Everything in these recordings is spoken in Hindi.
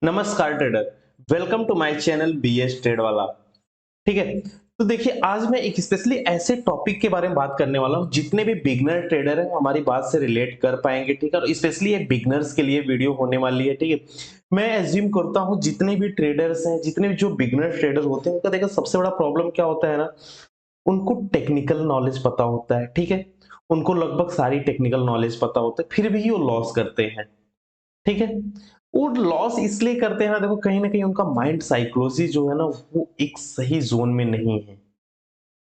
नमस्कार trader. Welcome to my channel BS trade वाला। ठीक है। तो देखिए, आज मैं एक स्पेशली ऐसे टॉपिक के बारे में बात करने वाला हूं जितने भी बिगनर ट्रेडर हैं हमारी बात से रिलेट कर पाएंगे। ठीक है, और स्पेशली ये बिगनर्स के लिए वीडियो होने वाली है। ठीक है, मैं एज्यूम करता हूं जितने भी ट्रेडर्स हैं, जितने भी जो बिगनर ट्रेडर होते हैं, उनका देखा सबसे बड़ा प्रॉब्लम क्या होता है ना, उनको टेक्निकल नॉलेज पता होता है। ठीक है, उनको लगभग सारी टेक्निकल नॉलेज पता होता है, फिर भी वो लॉस करते हैं। ठीक है, वो लॉस इसलिए करते हैं ना, देखो कहीं ना कहीं उनका माइंड साइकोलॉजी जो है ना, वो एक सही जोन में नहीं है।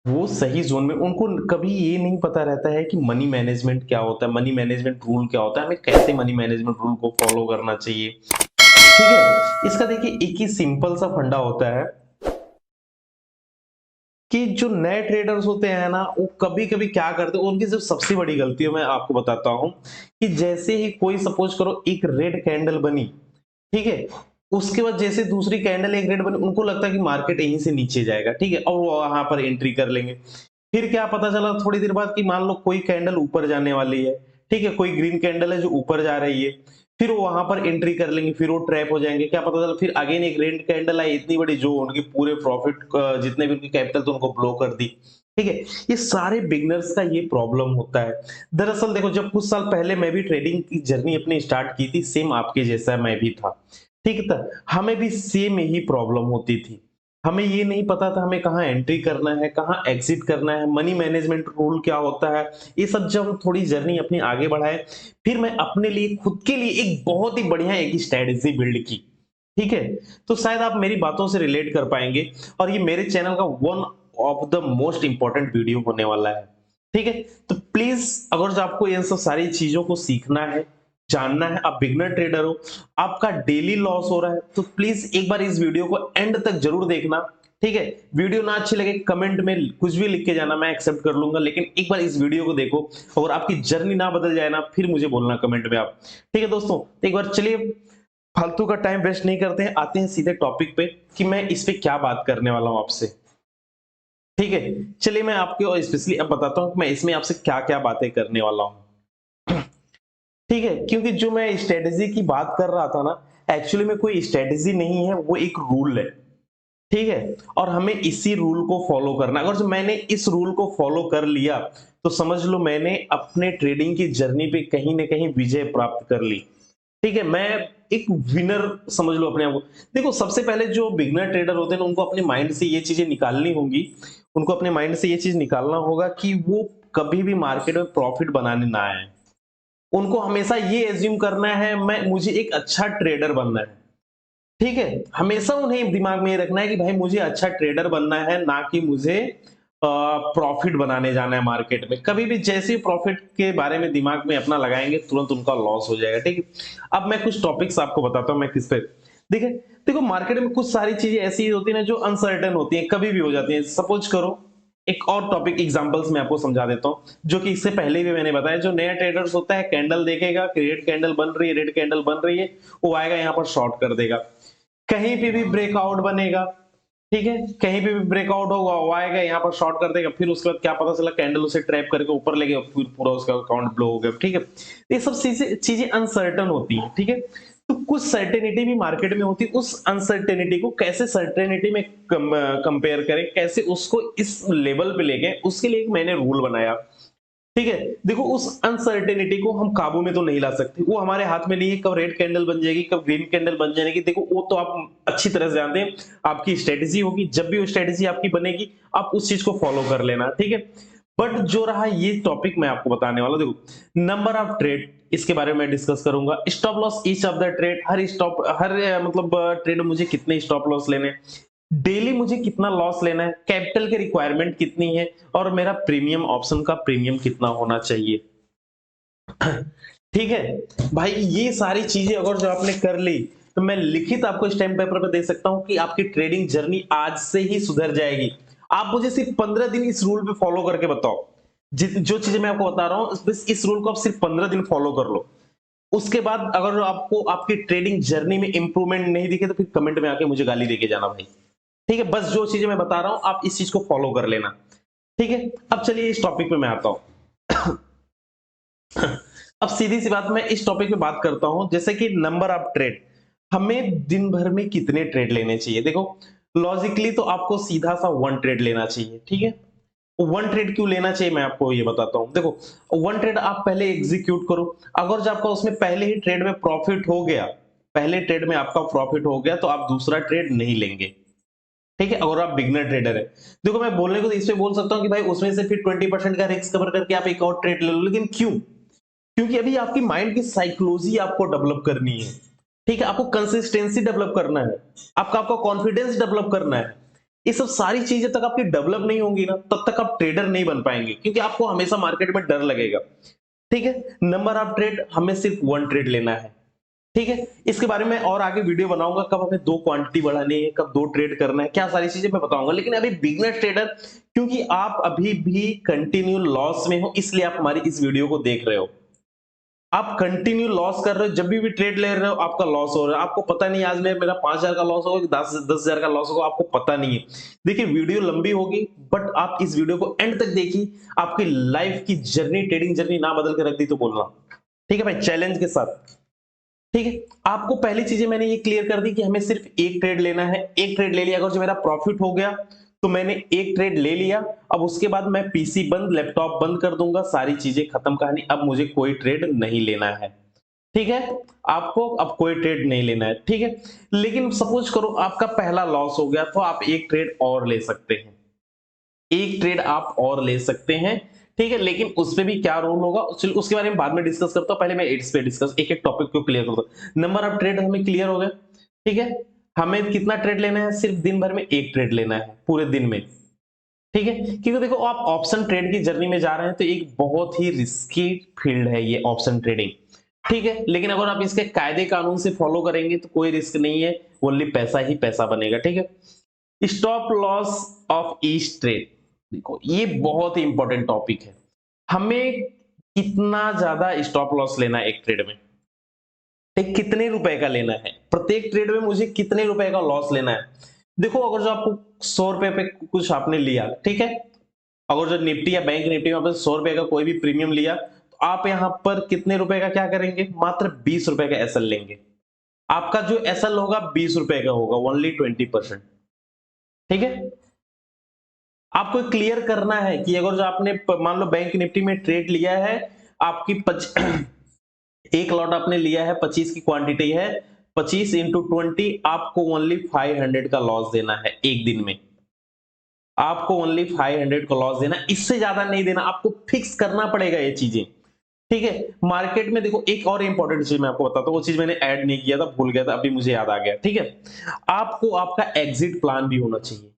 वो सही जोन में उनको कभी ये नहीं पता रहता है कि मनी मैनेजमेंट क्या होता है, मनी मैनेजमेंट रूल क्या होता है, हमें कैसे मनी मैनेजमेंट रूल को फॉलो करना चाहिए। ठीक है, इसका देखिए एक ही सिंपल सा फंडा होता है कि जो नए ट्रेडर्स होते हैं ना, वो कभी कभी क्या करते हैं, उनकी जो सबसे बड़ी गलती है मैं आपको बताता हूं कि जैसे ही कोई सपोज करो एक रेड कैंडल बनी, ठीक है, उसके बाद जैसे दूसरी कैंडल एक रेड बनी, उनको लगता है कि मार्केट यहीं से नीचे जाएगा। ठीक है, और वो वहां पर एंट्री कर लेंगे। फिर क्या पता चला थोड़ी देर बाद कि मान लो कोई कैंडल ऊपर जाने वाली है। ठीक है, कोई ग्रीन कैंडल है जो ऊपर जा रही है, फिर वो वहां पर एंट्री कर लेंगे, फिर वो ट्रैप हो जाएंगे। क्या पता चला फिर अगेन एक रेड कैंडल आई इतनी बड़ी जो उनके पूरे प्रॉफिट जितने भी उनके कैपिटल थे उनको ब्लो कर दी। ठीक है, ये सारे बिगनर्स का ये प्रॉब्लम होता है। दरअसल देखो, जब कुछ साल पहले मैं भी ट्रेडिंग की जर्नी अपनी स्टार्ट की थी, सेम आपके जैसा मैं भी था। ठीक था, हमें भी सेम ही प्रॉब्लम होती थी। हमें ये नहीं पता था हमें कहाँ एंट्री करना है, कहाँ एग्जिट करना है, मनी मैनेजमेंट रूल क्या होता है। ये सब जब हम थोड़ी जर्नी अपनी आगे बढ़ाए, फिर मैं अपने लिए खुद के लिए एक बहुत ही बढ़िया एक स्ट्रेटेजी बिल्ड की। ठीक है, तो शायद आप मेरी बातों से रिलेट कर पाएंगे, और ये मेरे चैनल का one of the most important video होने वाला है। ठीक है, तो प्लीज अगर जो आपको इन सब सारी चीजों को सीखना है, जानना है, आप बिगनर ट्रेडर हो, आपका डेली लॉस हो रहा है, तो प्लीज एक बार इस वीडियो को एंड तक जरूर देखना। ठीक है, वीडियो ना अच्छी लगे कमेंट में कुछ भी लिख के जाना, मैं एक्सेप्ट कर लूंगा, लेकिन एक बार इस वीडियो को देखो। और आपकी जर्नी ना बदल जाए ना, फिर मुझे बोलना कमेंट में आप। ठीक है दोस्तों, एक बार चलिए, फालतू का टाइम वेस्ट नहीं करते हैं, आते हैं सीधे टॉपिक पे कि मैं इस पे क्या बात करने वाला हूं आपसे। ठीक है, चलिए मैं आपको स्पेशली अब बताता हूं कि मैं इसमें आपसे क्या क्या बातें करने वाला हूं। ठीक है, क्योंकि जो मैं स्ट्रेटेजी की बात कर रहा था ना, एक्चुअली में कोई स्ट्रेटेजी नहीं है, वो एक रूल है। ठीक है, और हमें इसी रूल को फॉलो करना है। अगर जो मैंने इस रूल को फॉलो कर लिया, तो समझ लो मैंने अपने ट्रेडिंग की जर्नी पे कहीं ना कहीं विजय प्राप्त कर ली। ठीक है, मैं एक विनर समझ लो अपने आप को। देखो, सबसे पहले जो बिगनर ट्रेडर होते हैं ना, उनको अपने माइंड से ये चीजें निकालनी होंगी। उनको अपने माइंड से ये चीज निकालना होगा कि वो कभी भी मार्केट में प्रॉफिट बनाने ना आए। उनको हमेशा ये एज्यूम करना है मैं मुझे एक अच्छा ट्रेडर बनना है। ठीक है, हमेशा उन्हें दिमाग में ये रखना है कि भाई मुझे अच्छा ट्रेडर बनना है, ना कि मुझे प्रॉफिट बनाने जाना है मार्केट में। कभी भी जैसे ही प्रॉफिट के बारे में दिमाग में अपना लगाएंगे, तुरंत उनका लॉस हो जाएगा। ठीक है, अब मैं कुछ टॉपिक्स आपको बताता हूं मैं किस पे। देखिए, देखो मार्केट में कुछ सारी चीजें ऐसी होती है ना जो अनसर्टेन होती है, कभी भी हो जाती है। सपोज करो, एक और टॉपिक एग्जांपल्स मैं आपको समझा देता हूं, जो कि इससे पहले भी मैंने बताया। जो नया ट्रेडर्स होता है, कैंडल देखेगा कि रेड कैंडल बन रही है, रेड कैंडल बन रही है, वो आएगा यहाँ पर शॉर्ट कर देगा। कहीं पे भी ब्रेकआउट बनेगा, ठीक है, कहीं पे भी ब्रेकआउट होगा, वो आएगा यहाँ पर शॉर्ट कर देगा, फिर उसके बाद क्या पता चला कैंडल उसे ट्रैप करके ऊपर ले गया, फिर पूरा उसका अकाउंट ब्लो हो गया। ठीक है, ये सब चीजें चीजें अनसर्टन होती है। ठीक है, तो कुछ सर्टेनिटी भी मार्केट में होती है, उस अनसर्टेनिटी को कैसे सर्टेनिटी में कंपेयर करें, कैसे उसको इस लेवल पे लेके, उसके लिए एक मैंने रूल बनाया। ठीक है, देखो उस अनसर्टेनिटी को हम काबू में तो नहीं ला सकते, वो हमारे हाथ में नहीं है, कब रेड कैंडल बन जाएगी, कब ग्रीन कैंडल बन जाएगी। देखो वो तो आप अच्छी तरह से जानते हैं, आपकी स्ट्रेटेजी होगी, जब भी वो स्ट्रेटेजी आपकी बनेगी, आप उस चीज को फॉलो कर लेना। ठीक है, बट जो रहा ये टॉपिक मैं आपको बताने वाला, देखो नंबर ऑफ ट्रेड, इसके बारे में डिस्कस करूंगा। Stop loss each of the trade, हर मतलब ट्रेड में मुझे कितने स्टॉप लॉस लेने, डेली मुझे कितना लॉस लेना है, कैपिटल की रिक्वायरमेंट कितनी है, और मेरा प्रीमियम ऑप्शन का प्रीमियम कितना होना चाहिए। ठीक है भाई, ये सारी चीजें अगर जो आपने कर ली, तो मैं लिखित आपको स्टैम्प पेपर पर दे सकता हूं कि आपकी ट्रेडिंग जर्नी आज से ही सुधर जाएगी। आप मुझे सिर्फ 15 दिन इस रूल पे फॉलो करके बताओ। जो चीजें मैं आपको बता रहा हूं, बस इस रूल को आप सिर्फ 15 दिन फॉलो कर लो। उसके बाद अगर आपको आपकी ट्रेडिंग जर्नी में इंप्रूवमेंट नहीं दिखे, तो फिर कमेंट में आके मुझे गाली देके जाना भाई। ठीक है, बस जो चीजें मैं बता रहा हूं आप इस चीज को फॉलो कर लेना। ठीक है, अब चलिए इस टॉपिक पे मैं आता हूं। अब सीधी सी बात, मैं इस टॉपिक पे बात करता हूं, जैसे कि नंबर ऑफ ट्रेड। हमें दिन भर में कितने ट्रेड लेने चाहिए? देखो लॉजिकली तो आपको सीधा सा वन ट्रेड लेना चाहिए, ठीक है। वन ट्रेड क्यों लेना चाहिए मैं आपको ये बताता हूं। देखो वन ट्रेड आप पहले एग्जीक्यूट करो, अगर जो आपका उसमें पहले ही ट्रेड में प्रॉफिट हो गया, पहले ट्रेड में आपका प्रॉफिट हो गया तो आप दूसरा ट्रेड नहीं लेंगे, ठीक है। अगर आप बिगनर ट्रेडर है, देखो मैं बोलने को तो इस पे बोल सकता हूं कि भाई उसमें से फिर 20% का रिस्क कवर करके आप एक और ट्रेड ले लो, लेकिन क्यों? क्योंकि अभी आपकी माइंड की साइकोलॉजी आपको डेवलप करनी है, ठीक है। आपको कंसिस्टेंसी डेवलप करना है, आपका आपका कॉन्फिडेंस डेवलप करना है। ये सब सारी चीजें तक आपकी डेवलप नहीं होंगी ना, तब तक आप ट्रेडर नहीं बन पाएंगे, क्योंकि आपको हमेशा मार्केट में डर लगेगा, ठीक है। नंबर ऑफ ट्रेड हमें सिर्फ वन ट्रेड लेना है, ठीक है। इसके बारे में और आगे वीडियो बनाऊंगा, कब हमें दो क्वांटिटी बढ़ानी है, कब दो ट्रेड करना है, क्या सारी चीजें मैं बताऊंगा। लेकिन अभी बिगनर ट्रेडर, क्योंकि आप अभी भी कंटिन्यू लॉस में हो, इसलिए आप हमारी इस वीडियो को देख रहे हो। आप कंटिन्यू लॉस कर रहे हो, जब भी ट्रेड ले रहे हो आपका लॉस हो रहा है, आपको पता नहीं आज मेरा 5,000 का लॉस होगा कि 10,000 का लॉस होगा, आपको पता नहीं है। देखिए वीडियो लंबी होगी, बट आप इस वीडियो को एंड तक देखिए, आपकी लाइफ की जर्नी, ट्रेडिंग जर्नी ना बदल के रख दी तो बोल रहा हूं, ठीक है भाई, चैलेंज के साथ, ठीक है। आपको पहली चीजें मैंने ये क्लियर कर दी कि हमें सिर्फ एक ट्रेड लेना है, एक ट्रेड ले लिया, अगर जो मेरा प्रॉफिट हो गया तो मैंने एक ट्रेड ले लिया, अब उसके बाद मैं पीसी बंद, लैपटॉप बंद कर दूंगा, सारी चीजें खत्म कहानी, अब मुझे कोई ट्रेड नहीं लेना है, ठीक है। आपको अब कोई ट्रेड नहीं लेना है, ठीक है। लेकिन सपोज करो आपका पहला लॉस हो गया, तो आप एक ट्रेड और ले सकते हैं, एक ट्रेड आप और ले सकते हैं, ठीक है। लेकिन उसपे भी क्या रूल होगा उसके बारे में बाद में डिस्कस करता हूं, पहले मैं इस पे डिस्कस एक एक टॉपिक को क्लियर करता हूं। नंबर ऑफ ट्रेड हमें क्लियर हो गया, ठीक है। हमें कितना ट्रेड लेना है? सिर्फ दिन भर में एक ट्रेड लेना है, पूरे दिन में, ठीक है। क्योंकि देखो आप ऑप्शन ट्रेड की जर्नी में जा रहे हैं, तो एक बहुत ही रिस्की फील्ड है ये ऑप्शन ट्रेडिंग, ठीक है। लेकिन अगर आप इसके कायदे कानून से फॉलो करेंगे तो कोई रिस्क नहीं है, ओनली पैसा ही पैसा बनेगा, ठीक है। Stop loss of each trade, देखो ये बहुत ही इंपॉर्टेंट टॉपिक है। हमें कितना ज्यादा स्टॉप लॉस लेना है एक ट्रेड में, ठीक, कितने रुपए का लेना है, प्रत्येक ट्रेड में मुझे कितने रुपए का लॉस लेना है। देखो अगर जो आपको 100 रुपए पे कुछ आपने लिया, ठीक है, अगर जो निफ्टी या बैंक निफ्टी में आपने 100 रुपए का कोई भी प्रीमियम लिया, तो आप यहां पर कितने रुपए का क्या करेंगे? मात्र 20 रुपए का एसएल लेंगे। आपका जो एसएल होगा 20 रुपए का होगा, ओनली 20%, ठीक है। आपको क्लियर करना है कि अगर जो आपने मान लो बैंक निफ्टी में ट्रेड लिया है, आपकी एक लॉट आपने लिया है, 25 की क्वांटिटी है, 25 इंटू 20, आपको ओनली 500 का लॉस देना है एक दिन में, आपको ओनली 500 का लॉस देना, इससे ज्यादा नहीं देना, आपको फिक्स करना पड़ेगा ये चीजें, ठीक है। मार्केट में देखो एक और इंपॉर्टेंट चीज मैं आपको बताता हूँ, वो चीज मैंने ऐड नहीं किया था, भूल गया था, अभी मुझे याद आ गया, ठीक है। आपको आपका एग्जिट प्लान भी होना चाहिए।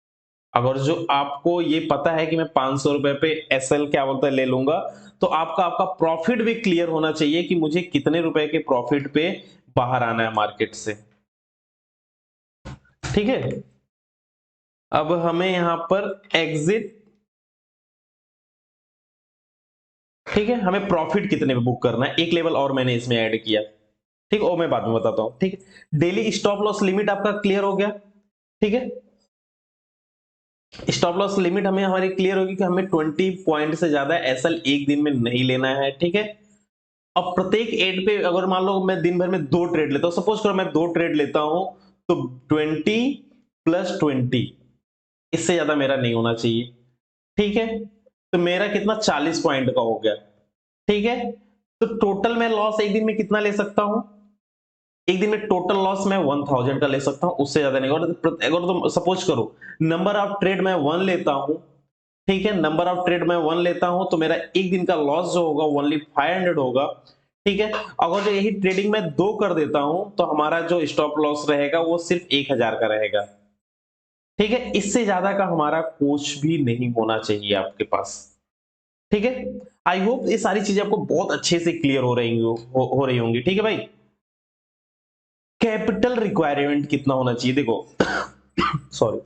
अगर जो आपको ये पता है कि मैं 500 रुपए पे एसएल क्या बोलता है ले लूंगा, तो आपका आपका प्रॉफिट भी क्लियर होना चाहिए कि मुझे कितने रुपए के प्रॉफिट पे बाहर आना है मार्केट से, ठीक है। अब हमें यहां पर एग्जिट, ठीक है, हमें प्रॉफिट कितने पे बुक करना है, एक लेवल और मैंने इसमें ऐड किया, ठीक है, वो मैं बाद में बताता हूं, ठीक है। डेली स्टॉप लॉस लिमिट आपका क्लियर हो गया, ठीक है। स्टॉप लॉस लिमिट हमें हमारी क्लियर होगी कि हमें 20 पॉइंट से ज्यादा एसएल एक दिन में नहीं लेना है, ठीक है। अब प्रत्येक एड पे अगर मान लो मैं दिन भर में दो ट्रेड लेता हूं, सपोज करो मैं दो ट्रेड लेता हूं, तो 20 प्लस 20, इससे ज्यादा मेरा नहीं होना चाहिए, ठीक है। तो मेरा कितना 40 पॉइंट का हो गया, ठीक है। तो टोटल मैं लॉस एक दिन में कितना ले सकता हूं? एक दिन में टोटल लॉस मैं 1000 का ले सकता हूं, उससे ज्यादा नहीं। अगर तुम सपोज करो नंबर ऑफ ट्रेड मैं वन लेता हूं, ठीक है, नंबर ऑफ ट्रेड मैं वन लेता हूं, तो मेरा एक दिन का लॉस जो होगा ओनली 500 होगा, ठीक है। अगर जो यही ट्रेडिंग मैं दो कर देता हूं, तो हमारा जो स्टॉप लॉस रहेगा वो सिर्फ 1000 का रहेगा, ठीक है। इससे ज्यादा का हमारा कुछ भी नहीं होना चाहिए आपके पास, ठीक है। आई होप ये सारी चीजें आपको बहुत अच्छे से क्लियर हो रही होंगी, ठीक है भाई। कैपिटल रिक्वायरमेंट कितना होना चाहिए? देखो सॉरी,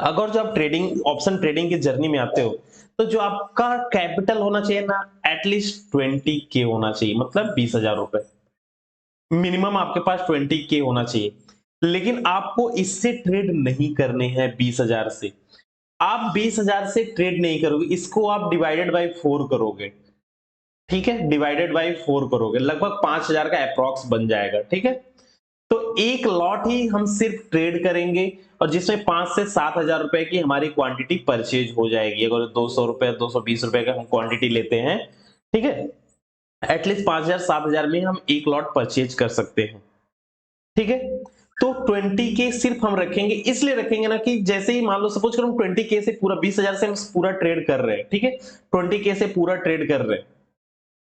अगर जो आप ट्रेडिंग ऑप्शन ट्रेडिंग की जर्नी में आते हो, तो जो आपका कैपिटल होना चाहिए ना, एटलीस्ट 20K होना चाहिए, मतलब 20,000 रुपए मिनिमम आपके पास 20K होना चाहिए। लेकिन आपको इससे ट्रेड नहीं करने हैं 20,000 से, आप 20,000 से ट्रेड नहीं करोगे, इसको आप डिवाइडेड बाई 4 करोगे, ठीक है, डिवाइडेड बाई 4 करोगे, लगभग 5,000 का अप्रॉक्स बन जाएगा, ठीक है। तो एक लॉट ही हम सिर्फ ट्रेड करेंगे और जिसमें 5 से 7,000 रुपए की हमारी क्वांटिटी परचेज हो जाएगी। अगर 200 रुपए 220 रुपए का हम क्वांटिटी लेते हैं, ठीक है, एटलीस्ट 5,000 7,000 में हम एक लॉट परचेज कर सकते हैं। ठीक है, तो 20 के सिर्फ हम रखेंगे, इसलिए रखेंगे ना कि जैसे ही मान लो सपोज करो 20 के से पूरा 20,000 से हम पूरा ट्रेड कर रहे हैं, ठीक है, 20 के से पूरा ट्रेड कर रहे हैं।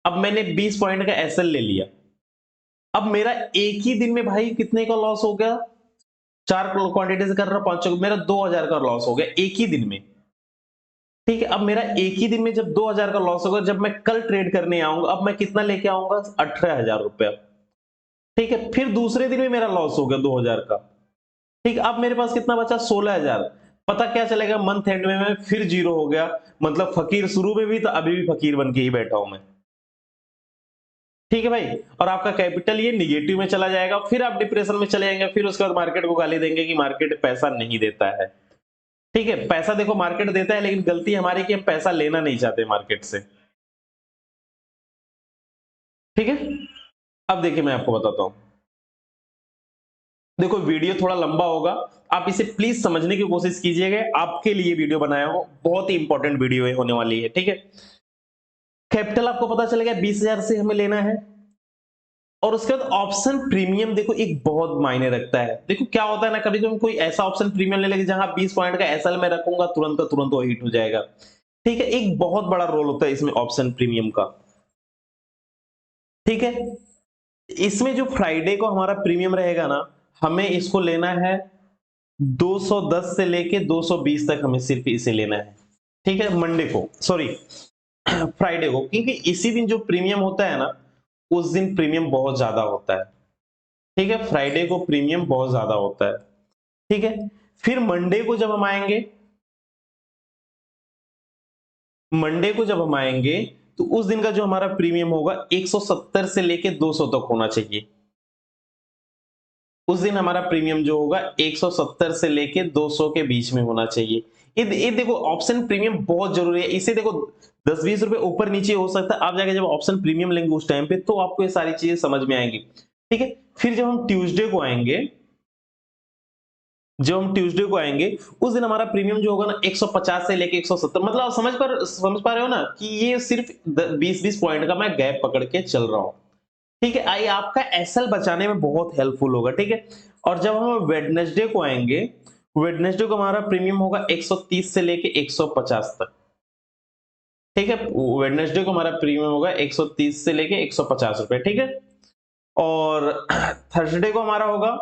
अब मैंने 20 पॉइंट का एसएल ले लिया। अब मेरा एक ही दिन में भाई कितने का लॉस हो गया? 4 क्वांटिटी से कर रहा हूं, 5 मेरा 2,000 का लॉस हो गया एक ही दिन में। ठीक है, अब मेरा एक ही दिन में जब 2,000 का लॉस होगा, जब मैं कल ट्रेड करने आऊंगा, अब मैं कितना लेके आऊंगा? 18,000 रुपया। ठीक है, फिर दूसरे दिन में मेरा लॉस हो गया 2,000 का। ठीक, अब मेरे पास कितना बचा? 16,000। पता क्या चलेगा? मंथ एंड में मैं फिर जीरो हो गया। मतलब फकीर शुरू में भी, तो अभी भी फकीर बन के ही बैठा हूं मैं। ठीक है भाई, और आपका कैपिटल ये निगेटिव में चला जाएगा, फिर आप डिप्रेशन में चले जाएंगे, फिर उसके बाद मार्केट को गाली देंगे कि मार्केट पैसा नहीं देता है। ठीक है, पैसा देखो मार्केट देता है, लेकिन गलती हमारी कि हम पैसा लेना नहीं चाहते मार्केट से। ठीक है, अब देखिए मैं आपको बताता हूं। देखो वीडियो थोड़ा लंबा होगा, आप इसे प्लीज समझने की कोशिश कीजिएगा, आपके लिए वीडियो बनाया हो, बहुत ही इंपॉर्टेंट वीडियो होने वाली है। ठीक है, कैपिटल आपको पता चलेगा 20,000 से हमें लेना है, और उसके बाद ऑप्शन प्रीमियम देखो एक बहुत मायने रखता है। देखो क्या होता है ना, कभी कभी कोई ऐसा ऑप्शन प्रीमियम ले लेंगे जहां 20 पॉइंट का एसएल में रखूंगा, तुरंत का तुरंत वो हिट हो जाएगा। ठीक है, एक बहुत बड़ा रोल होता है इसमें ऑप्शन प्रीमियम का। ठीक है, इसमें जो फ्राइडे को हमारा प्रीमियम रहेगा ना, हमें इसको लेना है 210 से लेके 220 तक, हमें सिर्फ इसे लेना है। ठीक है, मंडे को, सॉरी फ्राइडे को, क्योंकि इसी दिन जो प्रीमियम होता है ना, उस दिन प्रीमियम बहुत ज्यादा होता है। ठीक है, फ्राइडे को प्रीमियम बहुत ज्यादा होता है। ठीक है, फिर मंडे को जब हम आएंगे, मंडे को जब हम आएंगे तो उस दिन का जो हमारा प्रीमियम होगा 170 से लेके 200 तक होना चाहिए। उस दिन हमारा प्रीमियम जो होगा 170 से लेके 200 के बीच में होना चाहिए। ये देखो ऑप्शन प्रीमियम बहुत जरूरी है। इसे देखो 10-20 रुपए ऊपर नीचे हो सकता है, आप जाके जब ऑप्शन प्रीमियम लेंगे उस टाइम पे, तो आपको ये सारी चीजें समझ में आएंगी। ठीक है, फिर जब हम ट्यूसडे को आएंगे, जब हम ट्यूसडे को आएंगे उस दिन हमारा प्रीमियम जो होगा ना 150 से लेके 170, मतलब आप समझ पा रहे हो ना कि ये सिर्फ 20-20 पॉइंट का मैं गैप पकड़ के चल रहा हूं। ठीक है, आई आपका एसएल बचाने में बहुत हेल्पफुल होगा। ठीक है, और जब हम वेडनेसडे को आएंगे, वेडनेसडे को हमारा प्रीमियम होगा 130 से लेके 150 तक। ठीक है, वेडनेसडे को हमारा प्रीमियम होगा 130 से लेके 150 रुपए। ठीक है, और थर्सडे को हमारा होगा,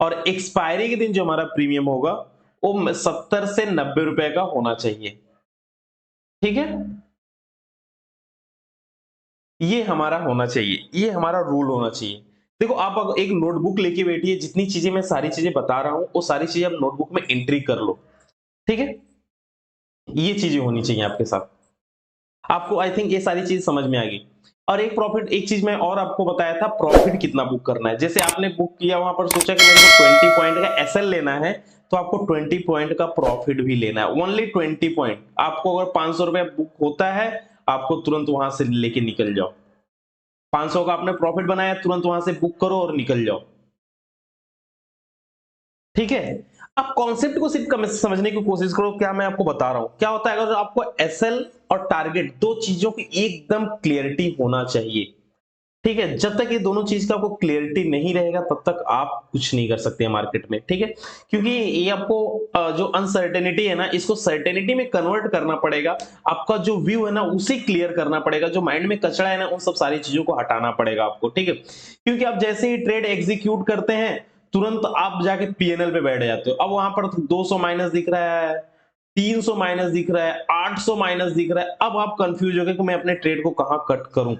और एक्सपायरी के दिन जो हमारा प्रीमियम होगा वो 70 से 90 रुपए का होना चाहिए। ठीक है, ये हमारा होना चाहिए, ये हमारा रूल होना चाहिए। देखो आप अगर एक नोटबुक लेके बैठिए, जितनी चीजें मैं सारी चीजें बता रहा हूं वो सारी चीजें आप नोटबुक में एंट्री कर लो। ठीक है, ये चीजें होनी चाहिए आपके साथ। आपको आई थिंक ये सारी चीज समझ में आ गई। और एक प्रॉफिट, एक चीज मैं और आपको बताया था, प्रॉफिट कितना बुक करना है। जैसे आपने बुक किया, वहां पर सोचा कि मेरे को 20 पॉइंट का एसएल लेना है, तो आपको 20 पॉइंट का प्रॉफिट भी लेना है। Only 20 point. आपको अगर 500 रुपए बुक होता है, आपको तुरंत वहां से लेके निकल जाओ। 500 का आपने प्रॉफिट बनाया, तुरंत वहां से बुक करो और निकल जाओ। ठीक है, आप कॉन्सेप्ट को सिर्फ समझने की कोशिश करो। क्या मैं आपको बता रहा हूं, क्या होता है अगर आपको एसएल और टारगेट दो चीजों की एकदम क्लियरिटी होना चाहिए। ठीक है, जब तक ये दोनों चीज का आपको क्लियरिटी नहीं रहेगा, तब तक आप कुछ नहीं कर सकते मार्केट में। ठीक है, क्योंकि ये आपको जो अनसर्टेनिटी है ना, इसको सर्टेनिटी में कन्वर्ट करना पड़ेगा। आपका जो व्यू है ना, उसे क्लियर करना पड़ेगा। जो माइंड में कचरा है ना, उन सब सारी चीजों को हटाना पड़ेगा आपको। ठीक है, क्योंकि आप जैसे ही ट्रेड एग्जीक्यूट करते हैं, तुरंत आप जाके पीएनएल पे बैठ जाते हो। अब वहां पर 200 माइनस दिख रहा है, 300 माइनस दिख रहा है, 800 माइनस दिख रहा है। अब आप कंफ्यूज हो गए कि मैं अपने ट्रेड को कहां कट करूं।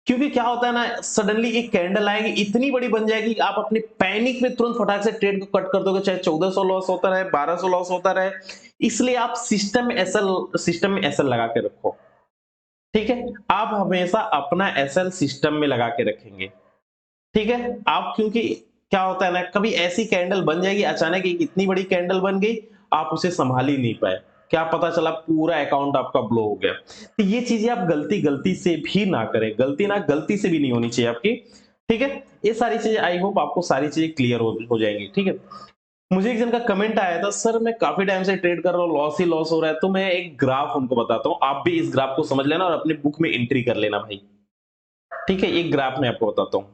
क्योंकि क्या होता है ना, सडनली एक कैंडल आएगी, इतनी बड़ी बन जाएगी कि आप अपने पैनिक में तुरंत फटाक से ट्रेड को कट कर दोगे, चाहे 1400 लॉस होता रहे, 1200 लॉस होता रहे। इसलिए आप सिस्टम में एसएल लगा के रखो। ठीक है, आप हमेशा अपना एसएल सिस्टम में लगा के रखेंगे। ठीक है, आप क्योंकि क्या होता है ना, कभी ऐसी कैंडल बन जाएगी अचानक, एक इतनी बड़ी कैंडल बन गई, आप उसे संभाल ही नहीं पाए, क्या पता चला पूरा अकाउंट आपका ब्लो हो गया। तो ये चीजें आप गलती से भी ना करें, गलती से भी नहीं होनी चाहिए आपकी। ठीक है, ये सारी चीजें आई होप आपको सारी चीजें क्लियर हो जाएंगी। ठीक है, मुझे एक जन का कमेंट आया था, सर मैं काफी टाइम से ट्रेड कर रहा हूँ, लॉस ही लॉस हो रहा है, तो मैं एक ग्राफ उनको बताता हूँ, आप भी इस ग्राफ को समझ लेना और अपने बुक में एंट्री कर लेना भाई। ठीक है, एक ग्राफ मैं आपको बताता हूँ,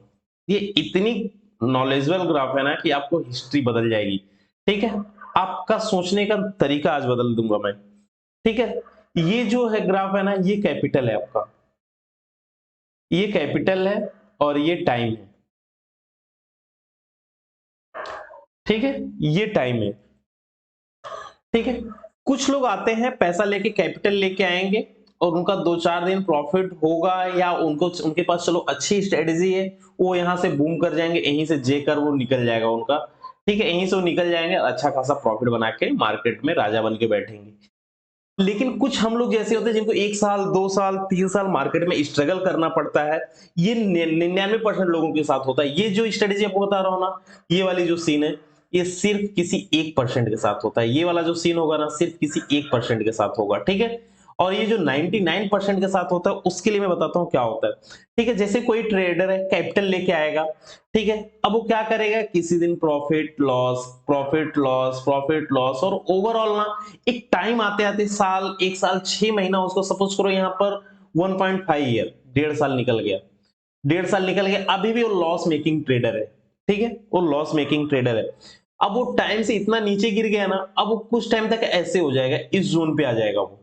ये इतनी नॉलेजेबल ग्राफ है ना कि आपको हिस्ट्री बदल जाएगी। ठीक है, आपका सोचने का तरीका आज बदल दूंगा मैं। ठीक है, ये जो है ग्राफ है ना, ये कैपिटल है आपका, ये कैपिटल है और ये टाइम है। ठीक है, ये टाइम है। ठीक है, कुछ लोग आते हैं पैसा लेके, कैपिटल लेके आएंगे और उनका 2-4 दिन प्रॉफिट होगा, या उनको उनके पास चलो अच्छी स्ट्रेटेजी है, वो यहां से बूम कर जाएंगे, यहीं से जे कर वो निकल जाएगा उनका। ठीक है, यहीं से वो निकल जाएंगे, अच्छा खासा प्रॉफिट बना के मार्केट में राजा बन के बैठेंगे। लेकिन कुछ हम लोग जैसे होते हैं जिनको 1 साल 2 साल 3 साल मार्केट में स्ट्रगल करना पड़ता है, ये 99% लोगों के साथ होता है। ये जो स्ट्रेटेजी आपको बता रहा हूं ना, ये वाली जो सीन है, ये सिर्फ किसी 1% के साथ होता है। ये वाला जो सीन होगा ना, सिर्फ किसी 1% के साथ होगा। ठीक है, और ये जो 99% के साथ होता है, उसके लिए मैं बताता हूँ क्या होता है। ठीक है, जैसे कोई ट्रेडर है, कैपिटल लेके आएगा। ठीक है, अब वो क्या करेगा, किसी दिन profit loss profit loss profit loss, और ओवरऑल ना एक टाइम आते आते साल 1 साल 6 महीना, उसको सपोज करो यहाँ पर 1.5 ईयर, 1.5 साल निकल गया, 1.5 साल निकल गया, अभी भी वो लॉस मेकिंग ट्रेडर है। ठीक है, वो लॉस मेकिंग ट्रेडर है। अब वो टाइम से इतना नीचे गिर गया ना, अब वो कुछ टाइम तक ऐसे हो जाएगा, इस जोन पे आ जाएगा वो।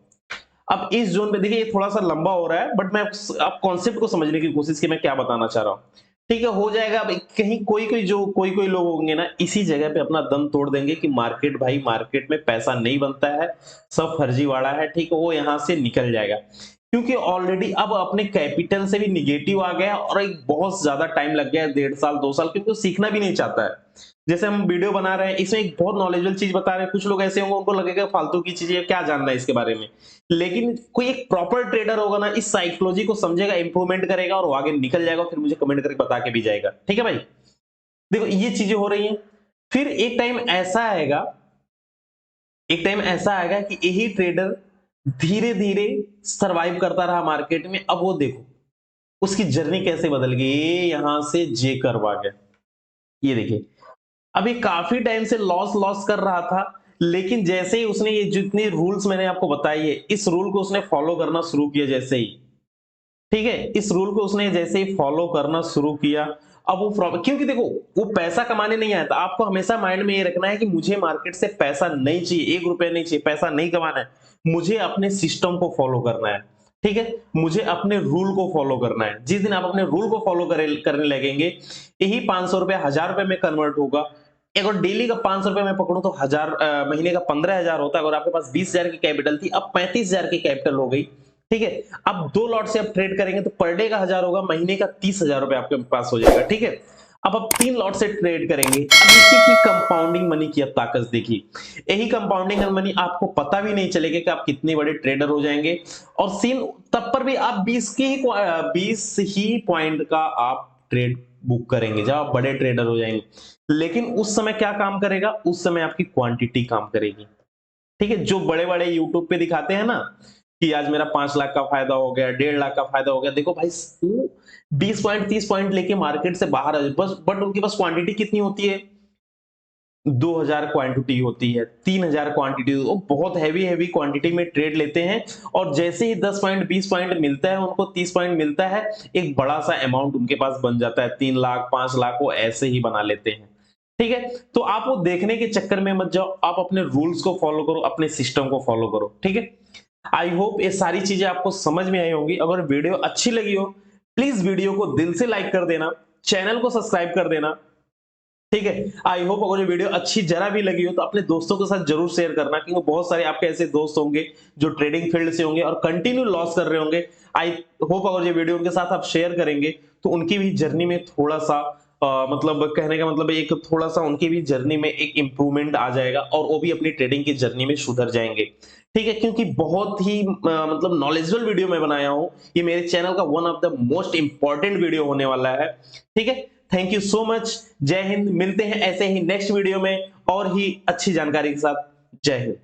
अब इस जोन पे देखिए, ये थोड़ा सा लंबा हो रहा है, बट मैं आप कॉन्सेप्ट को समझने की कोशिश की, मैं क्या बताना चाह रहा हूं। ठीक है, हो जाएगा। अब कहीं कोई लोग होंगे ना, इसी जगह पे अपना दम तोड़ देंगे कि मार्केट भाई, मार्केट में पैसा नहीं बनता है, सब फर्जीवाड़ा है। ठीक है, वो यहां से निकल जाएगा, क्योंकि ऑलरेडी अब अपने कैपिटल से भी निगेटिव आ गया और एक बहुत ज्यादा टाइम लग गया है, 1.5 साल 2 साल, क्योंकि वो सीखना भी नहीं चाहता है। जैसे हम वीडियो बना रहे हैं, इसमें एक बहुत नॉलेजेबल चीज बता रहे हैं, कुछ लोग ऐसे होंगे उनको लगेगा फालतू की चीजें, क्या जानना है इसके बारे में। लेकिन कोई एक प्रॉपर ट्रेडर होगा ना, इस साइकोलॉजी को समझेगा, इंप्रूवमेंट करेगा और वो आगे निकल जाएगा, फिर मुझे कमेंट करके बता के भी जाएगा। ठीक है भाई, देखो ये चीजें हो रही हैं। फिर एक टाइम ऐसा आएगा कि यही ट्रेडर धीरे धीरे सरवाइव करता रहा मार्केट में। अब वो देखो उसकी जर्नी कैसे बदल गई, ये यहां से जे कर्व आ गया, ये देखिए। अभी काफी टाइम से लॉस लॉस कर रहा था, लेकिन जैसे ही उसने ये जितने रूल्स मैंने आपको बताई है, इस रूल को उसने फॉलो करना शुरू किया, जैसे ही, ठीक है, इस रूल को उसने जैसे ही फॉलो करना शुरू किया, अब वो क्योंकि देखो, वो पैसा कमाने नहीं आया था। आपको हमेशा माइंड में ये रखना है कि मुझे मार्केट से पैसा नहीं चाहिए, 1 रुपया नहीं चाहिए, पैसा नहीं कमाना है, मुझे अपने सिस्टम को फॉलो करना है। ठीक है, मुझे अपने रूल को फॉलो करना है। जिस दिन आप अपने रूल को फॉलो करने लगेंगे, यही 500 रुपया 1000 रुपए में कन्वर्ट होगा। अगर डेली का 500 रुपए में पकड़ूं तो महीने का 15,000 होता है। अगर आपके पास 20,000 की कैपिटल थी, अब 35,000 की कैपिटल हो गई। ठीक है, अब 2 लॉट से आप ट्रेड करेंगे तो पर डे का 1000 होगा, महीने का 30,000 रुपए आपके पास हो जाएगा। ठीक है, अब आप 3 लॉट से ट्रेड करेंगे। अब इसी की कंपाउंडिंग मनी की अब ताकत देखिए, यही कंपाउंडिंग मनी आपको पता भी नहीं चलेगा कि आप कितने बड़े ट्रेडर हो जाएंगे। और सीन तब पर भी आप 20 ही पॉइंट का आप ट्रेड बुक करेंगे जब आप बड़े ट्रेडर हो जाएंगे। लेकिन उस समय क्या काम करेगा, उस समय आपकी क्वांटिटी काम करेगी। ठीक है, जो बड़े बड़े यूट्यूब पे दिखाते हैं ना कि आज मेरा 5 लाख का फायदा हो गया, 1.5 लाख का फायदा हो गया, देखो भाई वो 20 पॉइंट 30 पॉइंट लेके मार्केट से बाहर आ जाए बस, बट उनके पास क्वांटिटी कितनी होती है, 2000 क्वांटिटी होती है, 3000 क्वांटिटी, वो बहुत हैवी हैवी क्वांटिटी में ट्रेड लेते हैं। और जैसे ही 10 पॉइंट 20 पॉइंट मिलता है उनको, 30 पॉइंट मिलता है, एक बड़ा सा अमाउंट उनके पास बन जाता है, 3 लाख 5 लाख वो ऐसे ही बना लेते हैं। ठीक है, तो आप वो देखने के चक्कर में मत जाओ, आप अपने रूल्स को फॉलो करो, अपने सिस्टम को फॉलो करो। ठीक है, आई होप ये सारी चीजें आपको समझ में आई होंगी। अगर वीडियो अच्छी लगी हो, प्लीज वीडियो को दिल से लाइक कर देना, चैनल को सब्सक्राइब कर देना। ठीक है, आई होप अगर ये वीडियो अच्छी जरा भी लगी हो तो अपने दोस्तों के साथ जरूर शेयर करना, क्योंकि बहुत सारे आपके ऐसे दोस्त होंगे जो ट्रेडिंग फील्ड से होंगे और कंटिन्यू लॉस कर रहे होंगे। आई होप अगर ये वीडियो उनके साथ आप शेयर करेंगे तो उनकी भी जर्नी में थोड़ा सा मतलब कहने का मतलब एक थोड़ा सा उनकी भी जर्नी में एक इंप्रूवमेंट आ जाएगा और वो भी अपनी ट्रेडिंग की जर्नी में सुधर जाएंगे। ठीक है, क्योंकि बहुत ही मतलब नॉलेजेबल वीडियो मैं बनाया हूं, ये मेरे चैनल का one of the most important video होने वाला है। ठीक है, थैंक यू सो मच, जय हिंद। मिलते हैं ऐसे ही नेक्स्ट वीडियो में और ही अच्छी जानकारी के साथ। जय हिंद।